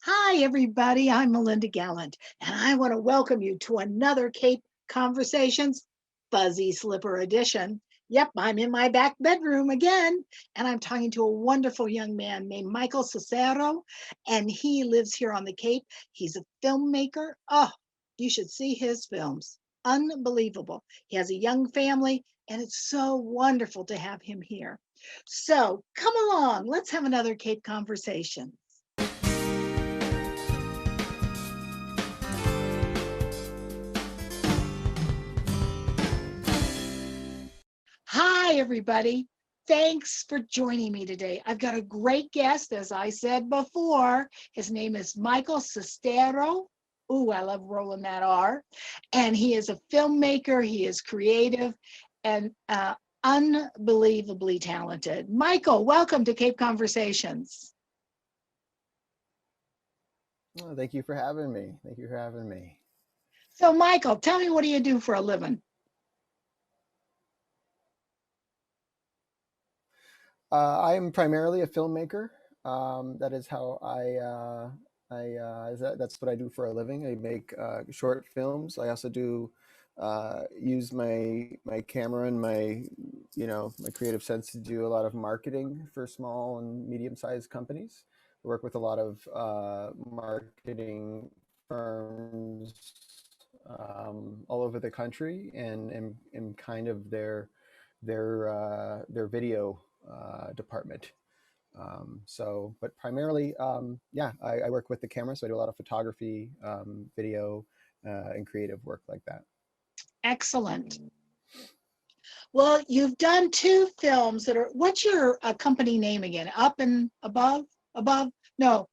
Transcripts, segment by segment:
Hi, everybody. I'm Melinda Gallant, and I want to welcome you to another Cape Conversations Fuzzy Slipper edition. Yep, I'm in my back bedroom again, and I'm talking to a wonderful young man named Michael Cestaro, and he lives here on the Cape. He's a filmmaker. Oh, you should see his films. Unbelievable. He has a young family, and it's so wonderful to have him here. So come along, let's have another Cape Conversation. Hi, everybody. Thanks for joining me today. I've got a great guest, as I said before. His name is Michael Cestaro. Ooh, I love rolling that R. And he is a filmmaker, he is creative, and unbelievably talented. Michael, welcome to Cape Conversations. Oh, thank you for having me. Thank you for having me. So, Michael, tell me, what do you do for a living? I am primarily a filmmaker. That is how that's what I do for a living. I make short films. I also do use my camera and my creative sense to do a lot of marketing for small and medium-sized companies. I work with a lot of marketing firms all over the country, and am kind of their video department. But primarily, yeah, I work with the camera, so I do a lot of photography, video, and creative work like that. Excellent. Well, you've done two films that are, what's your company name again? Up and Above? Above? No,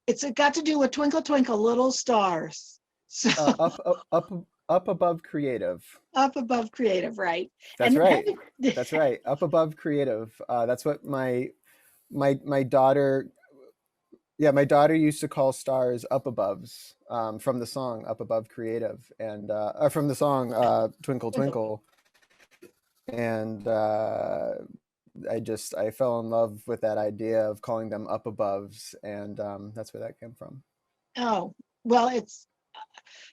it's got to do with Twinkle Twinkle Little Stars. So Up above creative. Up Above Creative, right? That's And right. That's right. Up above creative. That's what my daughter. Yeah, my daughter used to call stars up aboves, from the song "Up Above Creative" and from the song "Twinkle Twinkle." And I fell in love with that idea of calling them up aboves, and that's where that came from. oh, well, it's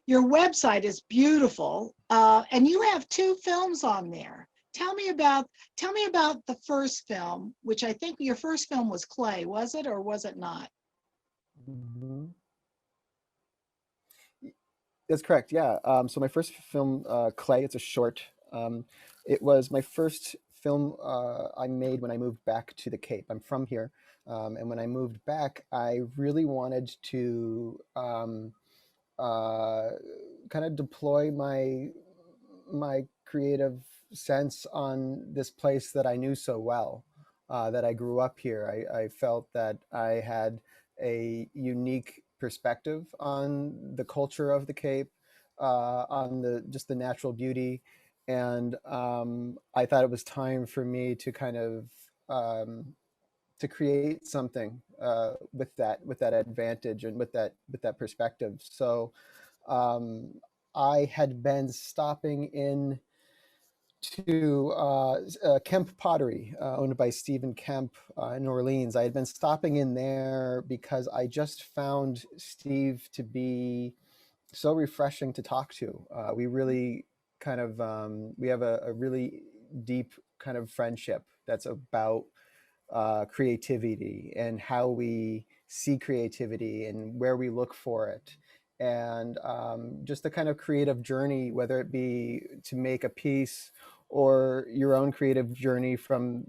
your website is beautiful, and you have two films on there. Tell me about the first film, which I think your first film was Clay, was it, or was it not? Mhm. That's correct. Yeah. So my first film, Clay, it's a short. It was my first film I made when I moved back to the Cape. I'm from here, and when I moved back, I really wanted to uh, kind of deploy my creative sense on this place that I knew so well, that I grew up here. I felt that I had a unique perspective on the culture of the Cape, on the just the natural beauty, and I thought it was time for me to kind of to create something with that advantage and with that perspective. So um, I had been stopping in to Kemp Pottery, owned by Stephen Kemp in New Orleans. I had been stopping in there because I just found Steve to be so refreshing to talk to. We really we have a really deep kind of friendship that's about creativity and how we see creativity and where we look for it, and just the kind of creative journey, whether it be to make a piece or your own creative journey from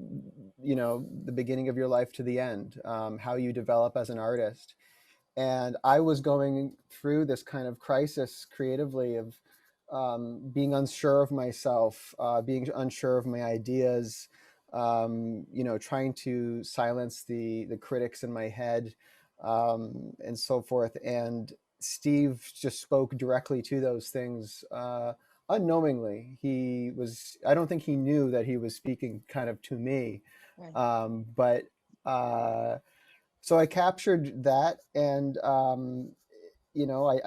the beginning of your life to the end, how you develop as an artist. And I was going through this kind of crisis creatively of being unsure of myself, being unsure of my ideas, trying to silence the critics in my head, and so forth. And Steve just spoke directly to those things, unknowingly. I don't think he knew that he was speaking kind of to me, Right. but. So I captured that, and I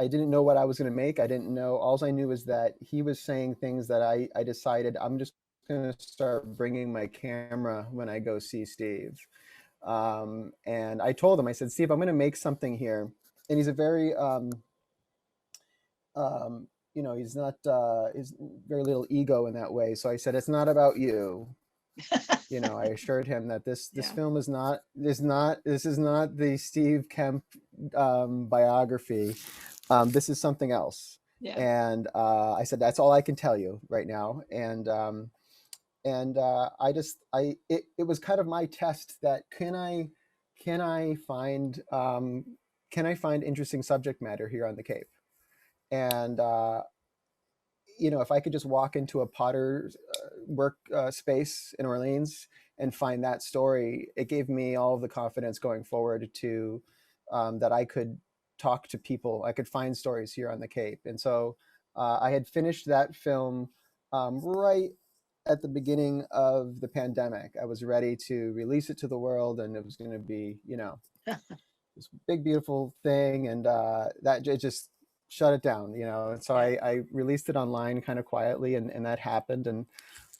didn't know what I was going to make. I didn't know. All I knew was that he was saying things that I decided I'm just going to start bringing my camera when I go see Steve. And I told him, I said, Steve, I'm going to make something here. And he's a very, he's not, he's very little ego in that way. So I said, it's not about you. I assured him that this Yeah. film this is not the Steve Kemp biography. This is something else. Yeah. And I said, that's all I can tell you right now. And it was kind of my test that can I find interesting subject matter here on the Cape. And if I could just walk into a potter's work space in Orleans and find that story, it gave me all of the confidence going forward to that I could talk to people. I could find stories here on the Cape. And so I had finished that film right at the beginning of the pandemic. I was ready to release it to the world, and it was going to be, this big beautiful thing, and that it just shut it down, and so Yeah. I released it online kind of quietly, and that happened. And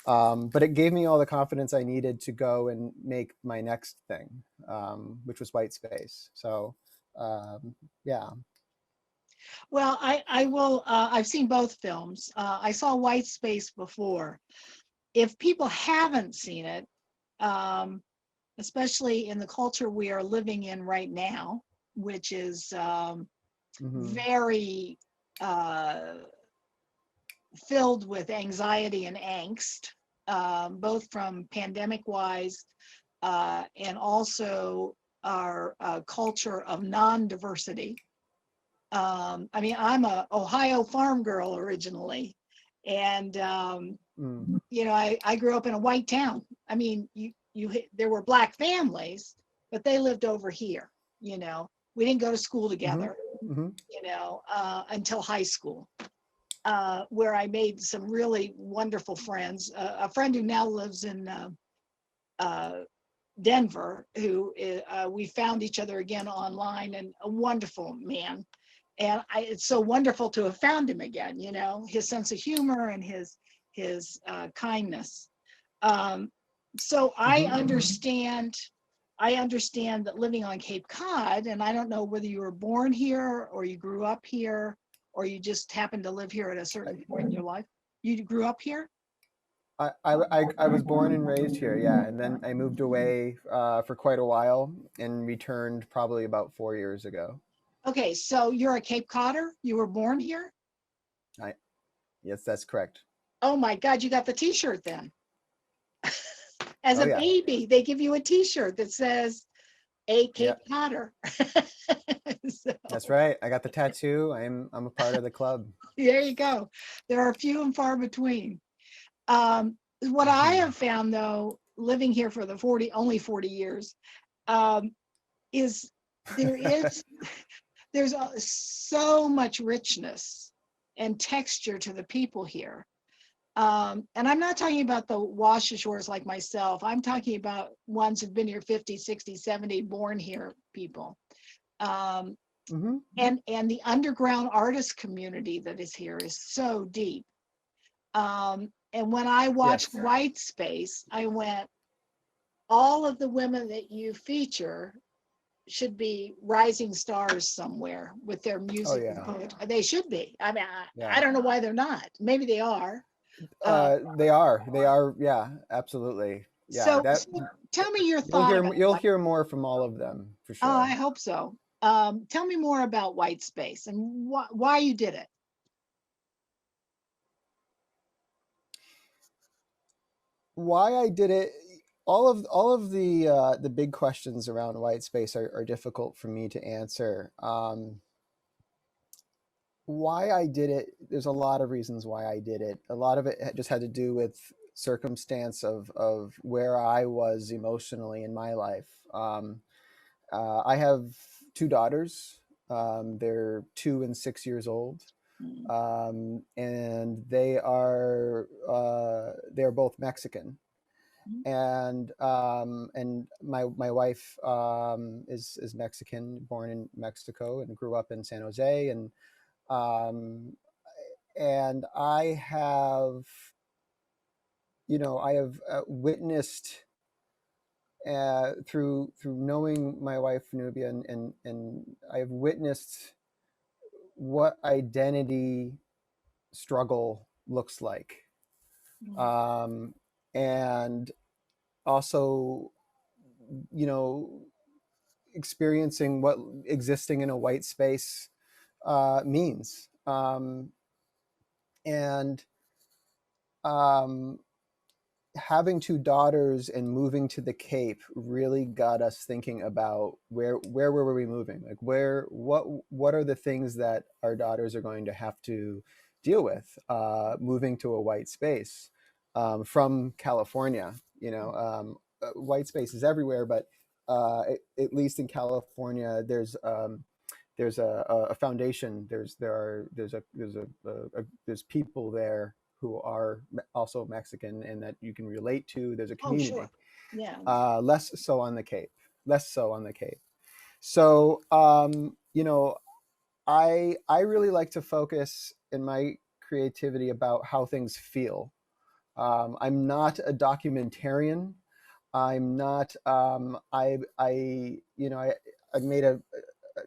but it gave me all the confidence I needed to go and make my next thing, which was White Space. So yeah. Well, I will. I've seen both films. I saw White Space before. If people haven't seen it, um, especially in the culture we are living in right now, which is Hmm. very uh, filled with anxiety and angst, both from pandemic wise and also our culture of non diversity. I mean, I'm a Ohio farm girl originally, and Mm. I grew up in a white town. I mean, there were black families, but they lived over here. We didn't go to school Hmm. together. Hmm. Until high school, where I made some really wonderful friends. A friend who now lives in uh, Denver, who we found each other again online, and a wonderful man. And it's so wonderful to have found him again. His sense of humor and his kindness. Um, so I Hmm. understand. I understand that living on Cape Cod, and I don't know whether you were born here or you grew up here or you just happened to live here at a certain point in your life. You grew up here? I was born and raised here, yeah, and then I moved away for quite a while and returned probably about 4 years ago. Okay, so you're a Cape Codder? You were born here? I Yes, that's correct. Oh my God, you got the t-shirt then. As Oh a yeah. baby, they give you a t-shirt that says a Yeah, Cape Codder. So that's right. I got the tattoo. I'm a part of the club. there you go. There are few and far between. What I Hmm. have found though, living here for the only 40 years, um, is there is there's so much richness and texture to the people here. And I'm not talking about the wash ashores like myself. I'm talking about ones who've been here 50, 60, 70, born here people. Um, Hmm. and the underground artist community that is here is so deep. And when I watched Yes. White Space, I went, all of the women that you feature should be rising stars somewhere with their Oh music and yeah. poetry. They should be. I mean, I Yeah. don't know why they're not. Maybe they are. Uh, They are. They are. Yeah. Absolutely. Yeah. so tell me your You'll thought about you'll White. hear more from all of them for Oh, I sure. hope so. Tell me more about White Space and why you did it. Why I did it. All of the big questions around white space are difficult for me to answer. Why I did it, there's a lot of reasons why I did it. A lot of it just had to do with circumstance of where I was emotionally in my life. I have two daughters. They're 2 and 6 years old, Mm-hmm. and they are both Mexican. And my wife is Mexican, born in Mexico, and grew up in San Jose. Um, and I have witnessed through knowing my wife Nubia, and I've witnessed what identity struggle looks like, Mm. um, and also, you know, experiencing what existing in a white space means, and um, having two daughters and moving to the Cape really got us thinking about where were we moving? Like what are the things that our daughters are going to have to deal with moving to a white space from California? White space is everywhere, but at least in California, there's a foundation. There's people there who are also Mexican and that you can relate to. There's a Oh, sure. community. Yeah. Less so on the Cape. Less so on the Cape. So I really like to focus in my creativity about how things feel. I'm not a documentarian. I'm not. I made a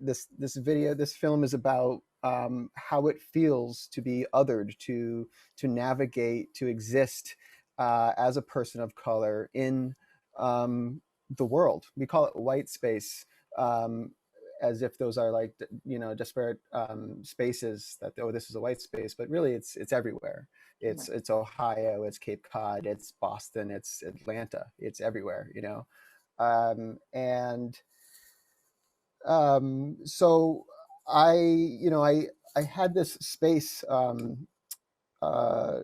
this video. This film is about how it feels to be othered, to navigate, to exist as a person of color in the world. We call it white space. As if those are like disparate spaces that, oh, this is a white space, but really it's everywhere. Right. It's Ohio, it's Cape Cod, it's Boston, it's Atlanta, it's everywhere, and so I had this space uh,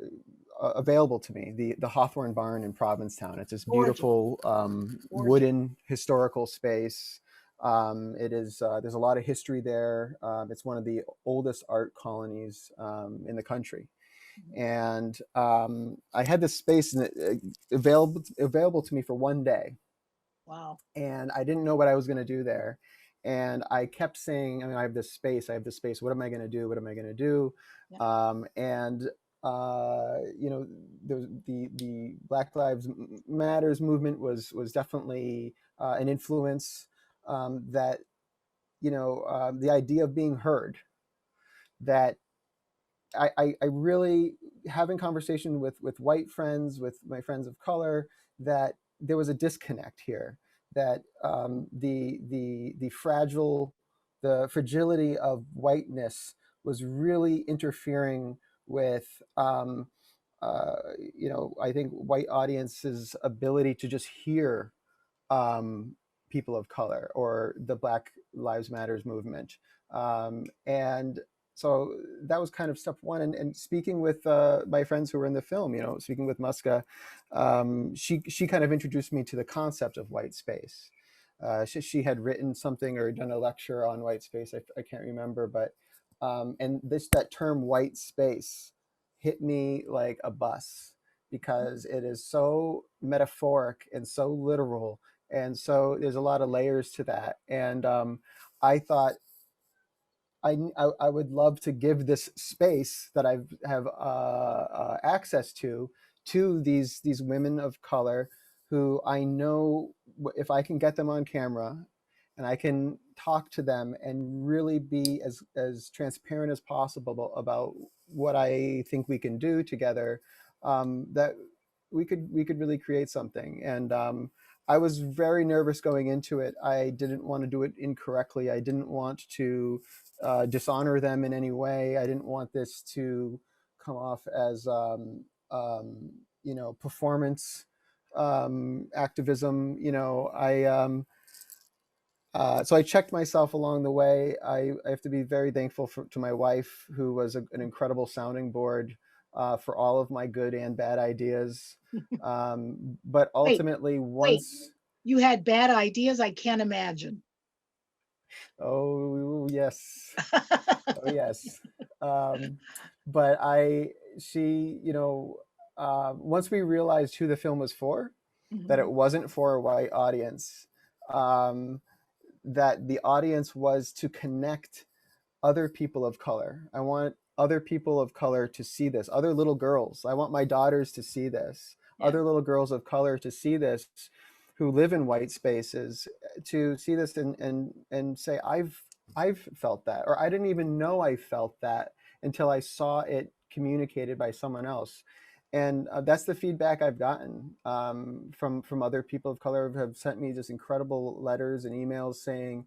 available to me, the Hawthorne barn in Provincetown. It's this Gorgeous. beautiful Gorgeous. wooden historical space. It is there's a lot of history there. It's one of the oldest art colonies in the country, Mhm. and I had this space available to me for one day, Wow. and I didn't know what I was going to do there. And I kept saying, I mean, I have this space, I have this space. What am I going to do? What am I going to do? Yeah. And the Black Lives Matters movement was definitely an influence, that the idea of being heard, that I really, having conversation with white friends, with my friends of color, that there was a disconnect here, that the fragility of whiteness was really interfering with I think white audiences' ability to just hear um, people of color or the Black Lives Matters movement. And so that was kind of step one. And speaking with my friends who were in the film, speaking with Muska, she kind of introduced me to the concept of white space. She had written something or done a lecture on white space. I can't remember, but and that term white space hit me like a bus, because it is so metaphoric and so literal, and so there's a lot of layers to that. And I thought I would love to give this space that I have access to these women of color, who I know, if I can get them on camera and I can talk to them and really be as transparent as possible about what I think we can do together, that we could really create something. And I was very nervous going into it. I didn't want to do it incorrectly. I didn't want to dishonor them in any way. I didn't want this to come off as performance activism. So I checked myself along the way. I have to be very thankful to my wife, who was an incredible sounding board for all of my good and bad ideas. But Wait, ultimately, wait. once, You had bad ideas? I can't imagine. oh yes, oh yes. Um, but once we realized who the film was for, that it Mhm. wasn't for a white audience, um, that the audience was to connect other people of color. I want other people of color to see this, other little girls. I want my daughters to see this, Yeah. other little girls of color to see this, who live in white spaces to see this and say, I've felt that, or I didn't even know I felt that until I saw it communicated by someone else. And that's the feedback I've gotten from other people of color who have sent me just incredible letters and emails saying,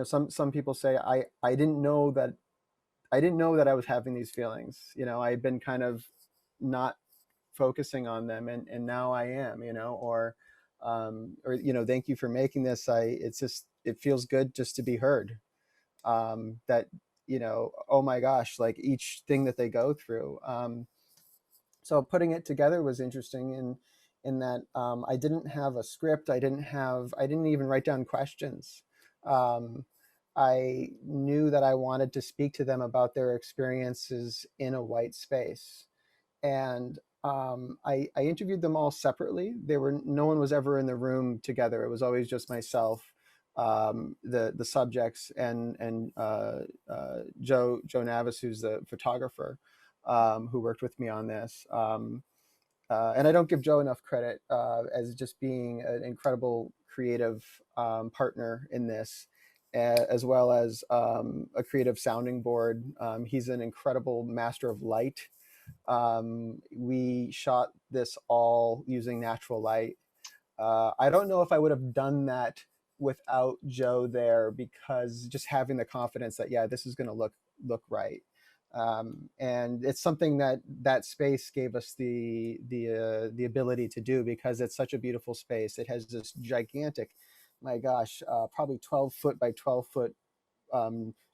some people say, I didn't know that I was having these feelings. I've been kind of not focusing on them, and now I am, or thank you for making this. It feels good just to be heard. That, oh my gosh, like each thing that they go through. So putting it together was interesting in that I didn't have a script. I didn't even write down questions. Um, I knew that I wanted to speak to them about their experiences in a white space, and I interviewed them all separately. No one was ever in the room together. It was always just myself, the subjects, and Joe Navis, who's the photographer, who worked with me on this. And I don't give Joe enough credit as just being an incredible creative partner in this, as well as a creative sounding board. He's an incredible master of light. We shot this all using natural light. I don't know if I would have done that without Joe there, because just having the confidence that, yeah, this is going to look right. And it's something that space gave us the ability to do, because it's such a beautiful space. It has this gigantic, my gosh, probably 12-foot by 12-foot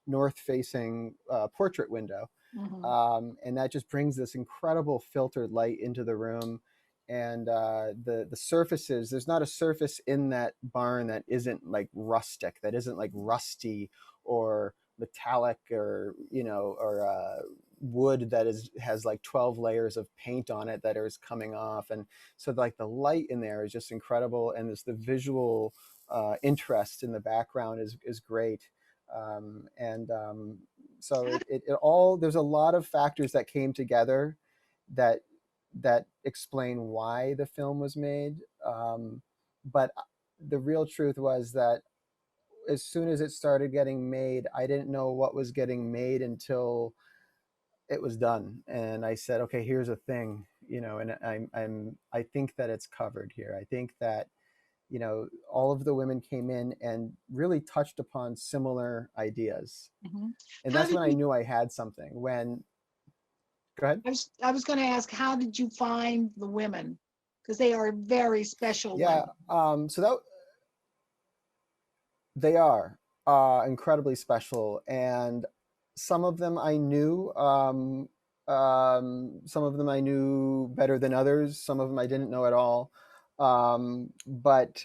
north facing portrait window. Mm-hmm. And that just brings this incredible filtered light into the room. And the surfaces, there's not a surface in that barn that isn't like rustic, that isn't like rusty or metallic, or wood that has like 12 layers of paint on it that is coming off. And so like the light in there is just incredible, and the visual interest in the background is great. And so it all, there's a lot of factors that came together that explain why the film was made. But the real truth was that as soon as it started getting made, I didn't know what was getting made until it was done. And I said, okay, here's a thing, and I think that it's covered here. I think that, all of the women came in and really touched upon similar ideas. Mm-hmm. And How that's did when I you? knew I had something. Go ahead. I was going to ask, how did you find the women? Because they are very special Yeah. women. So that they are incredibly special, and some of them I knew. Some of them I knew better than others. Some of them I didn't know at all. But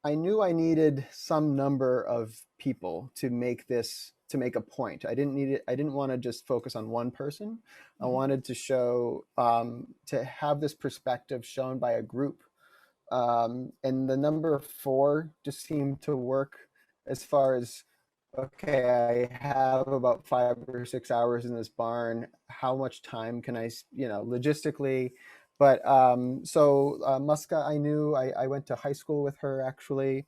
I knew I needed some number of people to make a point. I didn't need it. I didn't want to just focus on one person. I Mm-hmm. wanted to show, to have this perspective shown by a group. And the number four just seemed to work, as far as, okay, I have about 5 or 6 hours in this barn. How much time can I, logistically? But Muska, I knew. I went to high school with her, actually.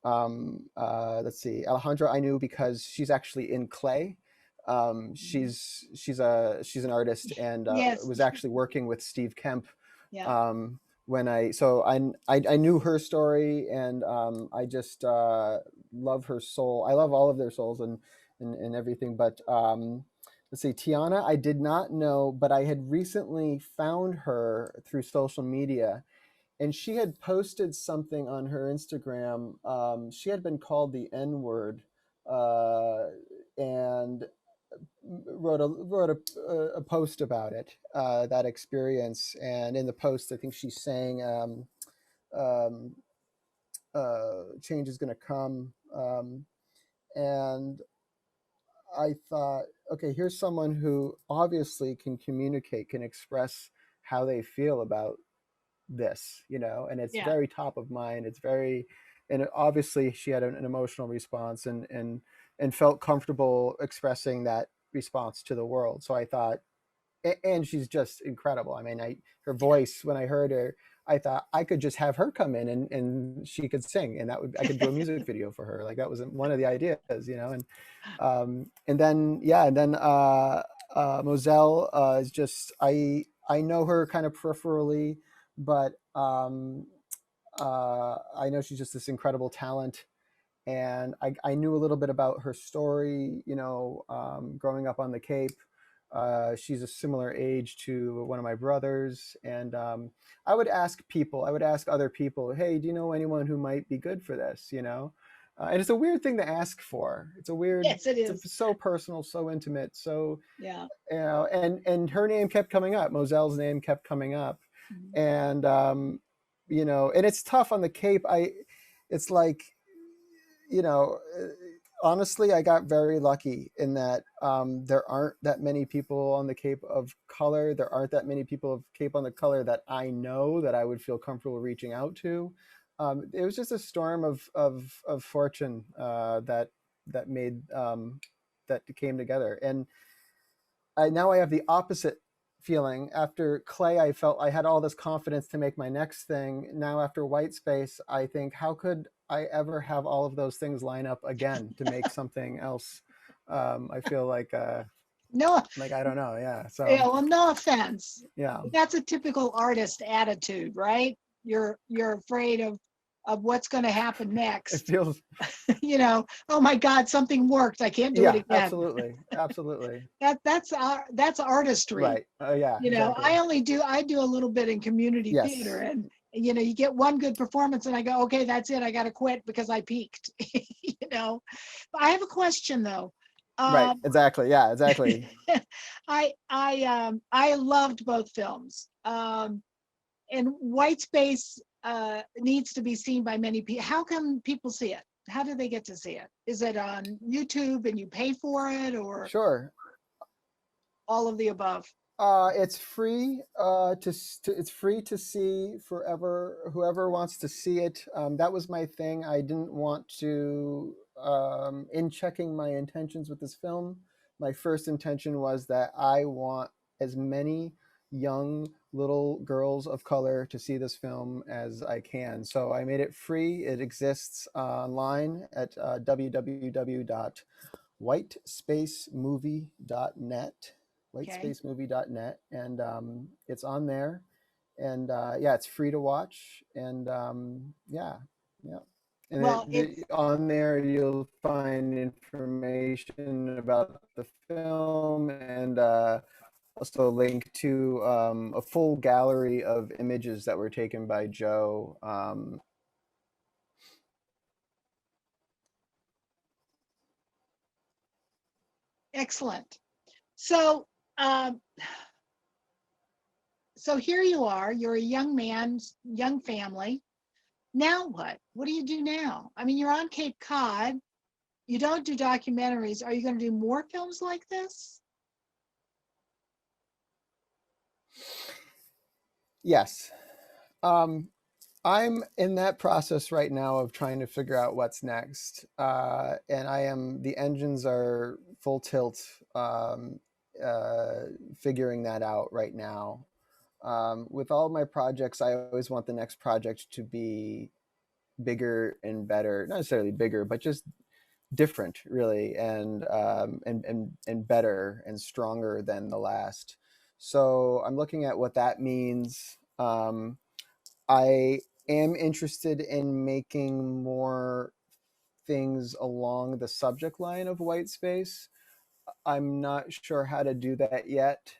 Let's see, Alejandra, I knew because she's actually in clay. Mm-hmm. She's an artist, and Yes. was actually working with Steve Kemp Yeah. um, when I knew her story, and I just love her soul. I love all of their souls, and everything. But let's see, Tiana, I did not know, but I had recently found her through social media, and she had posted something on her Instagram. She had been called the N word, and wrote a post about it, that experience. And in the post, I think she's saying, um, change is going to come. And I thought, okay, here's someone who obviously can communicate, can express how they feel about this, and it's Yeah. very top of mind. And obviously she had an emotional response, and felt comfortable expressing that response to the world. So I thought, and she's just incredible. I mean, her Yeah. voice, when I heard her, I thought I could just have her come in and she could sing, and I could do a music video for her. Like that was one of the ideas, and then yeah, and then Moselle is just I know her kind of peripherally, but I know she's just this incredible talent, and I knew a little bit about her story, growing up on the Cape. She's a similar age to one of my brothers, and I would ask other people, hey, do you know anyone who might be good for this? And it's a weird thing to ask for. Yes, it It's is. so personal, so intimate, so Yeah. and her name kept coming up. Moselle's name kept coming up, Mhm. and and it's tough on the Cape. It's like, you know, honestly, I got very lucky in that there aren't that many people on the Cape of color. There aren't that many people of Cape on the color that I know that I would feel comfortable reaching out to. It was just a storm of fortune that made that came together, and now I have the opposite feeling. After Clay, I felt I had all this confidence to make my next thing. Now after White Space, I think, how could I ever have all of those things line up again to make something else? I feel No, like I don't know. Yeah. So yeah, well, no offense. yeah, That's a typical artist attitude, right? You're afraid of what's going to happen it next. feels. Oh my God, something worked. I can't do it Yeah, again. absolutely, absolutely. That's artistry. Right. Yeah, exactly. I do a little bit in community theater, Yes. and you get one good performance and I go, okay, that's it. I got to quit because I peaked. you know. I have a question though. Right. Um, Exactly. Yeah. Exactly. I loved both films. And White Space needs to be seen by many people. How can people see it? How do they get to see it? Is it on YouTube and you pay for it, or Sure. all of the above? It's free it's free to see forever. Whoever wants to see it. That was my thing. I didn't want to, in checking my intentions with this film, my first intention was that I want as many young little girls of color to see this film as I can. So I made it free. It exists online at www.whitespacemovie.net, Okay. whitespacemovie.net, and it's on there, and yeah, it's free to watch, and yeah, yeah, and Well, it's on there you'll find information about the film, and also a link to a full gallery of images that were taken by Joe. excellent. So, um, so here you are. You're a young man, young family. Now what? What do you do now? I mean, you're on Cape Cod. You don't do documentaries. Are you going to do more films like this? Yes. Um, I'm in that process right now of trying to figure out what's next. And the engines are full tilt, uh, figuring that out right now. With all my projects, I always want the next project to be bigger and better, not necessarily bigger, but just different, really, and better and stronger than the last. So I'm looking at what that means. I am interested in making more things along the subject line of white space. I'm not sure how to do that yet.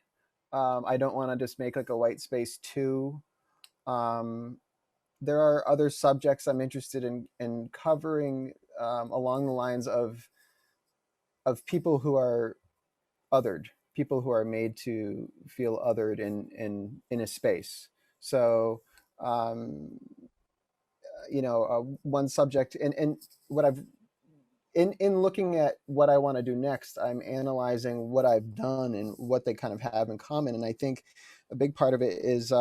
I don't want to just make like a white space 2. Um, there are other subjects I'm interested in covering, along the lines of people who are othered, people who are made to feel othered in a space. So um, one subject, and what I've in looking at what I want to do next, I'm analyzing what I've done and what they kind of have in common. And I think a big part of it is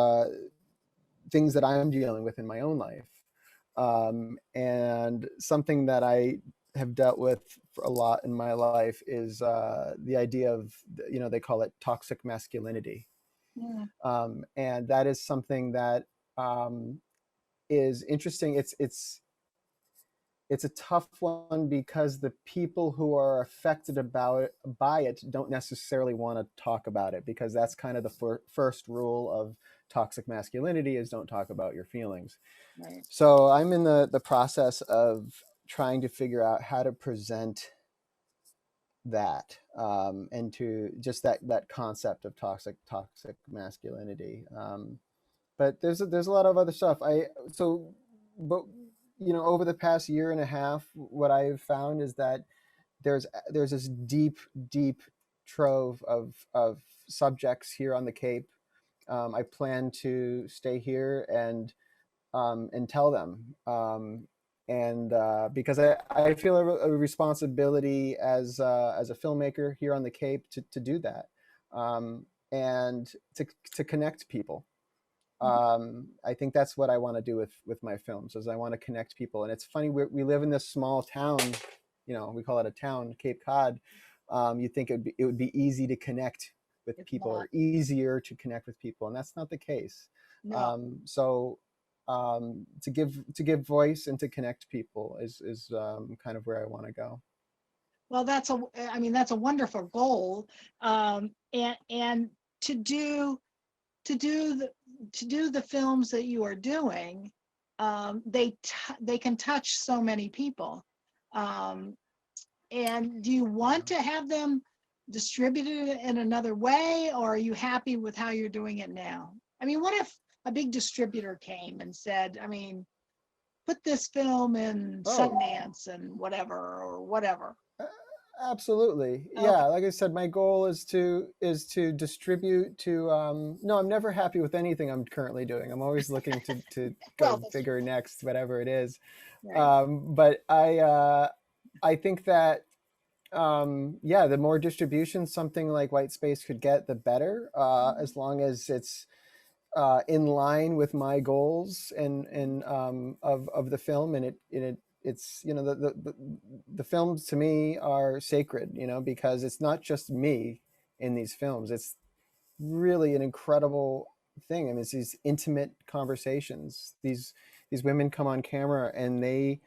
things that I'm dealing with in my own life, and something that I have dealt with a lot in my life is the idea of, they call it toxic masculinity, Yeah. and that is something that um, is interesting. It's a tough one because the people who are affected by it don't necessarily want to talk about it, because that's kind of the first rule of toxic masculinity is don't talk about your feelings. Right. So I'm in the process of trying to figure out how to present that, and to just that concept of toxic masculinity. But there's a lot of other stuff. But over the past year and a half, what I've found is that there's this deep trove of subjects here on the Cape. I plan to stay here and tell them. And because I feel a responsibility as a filmmaker here on the Cape to do that, and to connect people. Mhm. I think that's what I want to do with my films, is I want to connect people. And it's funny, we live in this small town, we call it a town, Cape Cod. You think it would be easy to connect with It's people, not. or easier to connect with people, and that's not the case. No. So to give voice and to connect people is kind of where I want to go. Well, I mean, that's a wonderful goal. And to do to do the to do the films that you are doing, they can touch so many people. Um, and do you Yeah. want to have them distributed in another way, or are you happy with how you're doing it now? I mean, what if a big distributor came and said, I mean, put this film in Oh, Sundance and whatever or whatever. Uh, absolutely. Okay. Yeah, like I said, my goal is to distribute to no, I'm never happy with anything I'm currently doing. I'm always looking to Well, go that's bigger next, whatever it is. right. But I think that yeah, the more distribution something like White Space could get, the better, Mhm. as long as it's in line with my goals and of the film, it's the films to me are sacred, because it's not just me in these films. It's really an incredible thing. I mean, it's these intimate conversations. These women come on camera and they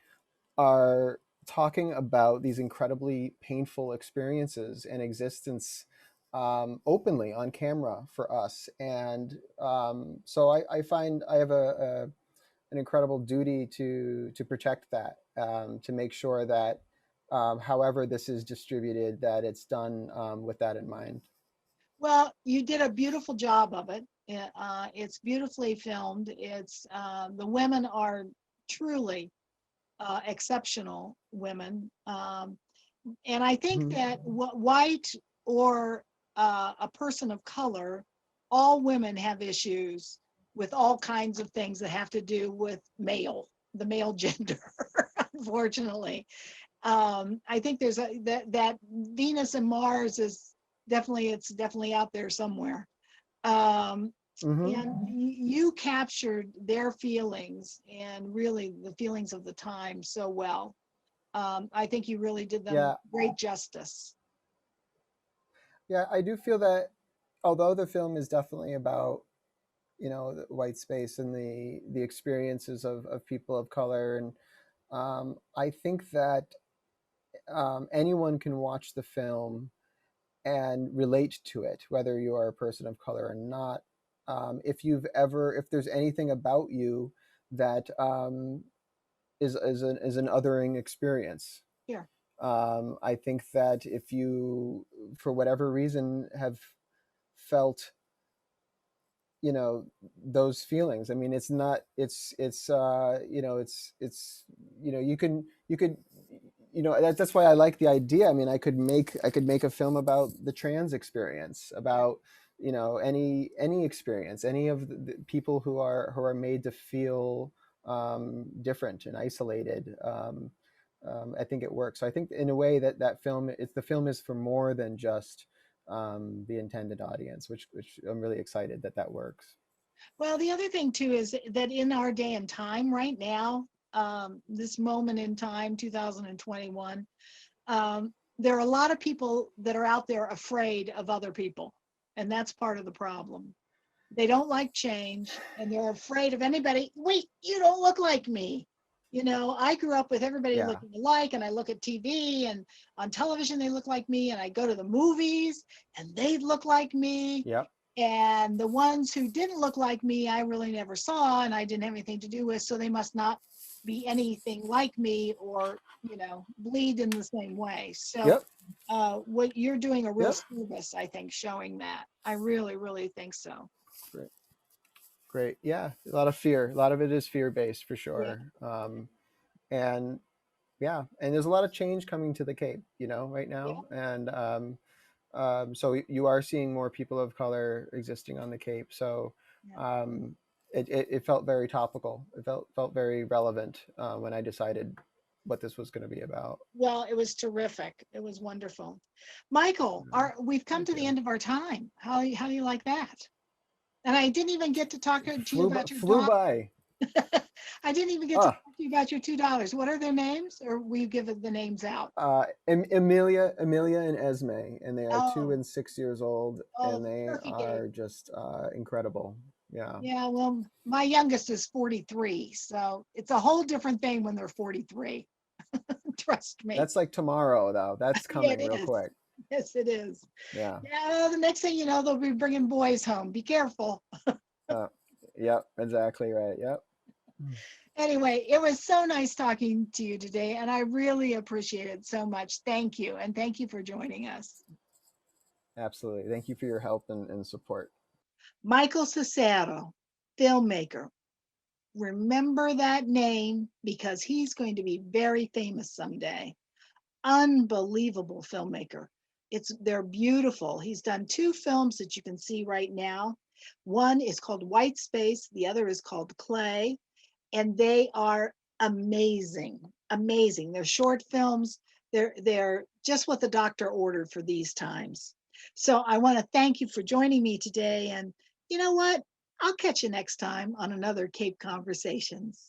are talking about these incredibly painful experiences and existence, openly on camera for us. And so I find I have an incredible duty to protect that, to make sure that, however this is distributed, that it's done with that in mind. Well, you did a beautiful job of it. It's beautifully filmed. The women are truly exceptional women. And I think Mhm. that white or a person of color, all women have issues with all kinds of things that have to do with the male gender, unfortunately. I think that Venus and Mars is it's definitely out there somewhere. Um, Mhm. and you captured their feelings and really the feelings of the time so well. I think you really did them Yeah, great justice. yeah, I do feel that although the film is definitely about, the white space and the experiences of people of color, and I think that anyone can watch the film and relate to it, whether you are a person of color or not. If there's anything about you that is an othering experience, Here. I think that if you, for whatever reason, have felt, those feelings. I mean, it's not you could that's why I like the idea. I mean, I could make a film about the trans experience, Right. about any experience, any of the people who are made to feel different and isolated. I think it works. So I think in a way the film is for more than just the intended audience, which I'm really excited that works. Well, the other thing too is that in our day and time right now, this moment in time, 2021, there are a lot of people that are out there afraid of other people, and that's part of the problem. They don't like change, and they're afraid of anybody. Wait, you don't look like me. I grew up with everybody Yeah. looking alike, and I look at TV and on television, they look like me, and I go to the movies and they look like me. Yep. And the ones who didn't look like me, I really never saw and I didn't have anything to do with. So they must not be anything like me or, bleed in the same way. So Yep. what you're doing a real Yep. service, I think, showing that. I really, really think so. Great. Great. Yeah. A lot of fear. A lot of it is fear based for Yeah. sure. And yeah, and there's a lot of change coming to the Cape, right Yeah. now. And so you are seeing more people of color existing on the Cape. So Yeah. um, it felt very topical. It felt very relevant when I decided what this was going to be about. Well, it was terrific. It was wonderful. Michael, we've come Thank to the you. end of our time. How do you like that? And I didn't even get to talk to you Flew about your flew dog. by. I didn't even get to Ah, talk to you about your $2. What are their names? Or will you give the names out? Amelia, and Esme, and they are Oh, 2 and 6 years old, oh, and they perfect age. are just incredible. Yeah, Yeah, well, my youngest is 43, so it's a whole different thing when they're 43. Trust me. that's like tomorrow though. That's Yeah, coming it real is. quick. Yes, it is. Yeah. Yeah, the next thing you know, they'll be bringing boys home. Be careful. Uh, yep. Exactly right. Yep. Anyway, it was so nice talking to you today, and I really appreciate it so much. Thank you. And thank you for joining us. Absolutely. Thank you for your help and support. Michael Cestaro, filmmaker. Remember that name because he's going to be very famous someday. Unbelievable filmmaker. They're beautiful. He's done two films that you can see right now. One is called White Space, the other is called Clay, and they are amazing. Amazing. They're short films. They're just what the doctor ordered for these times. So I want to thank you for joining me today, and you know what? I'll catch you next time on another Cape Conversations.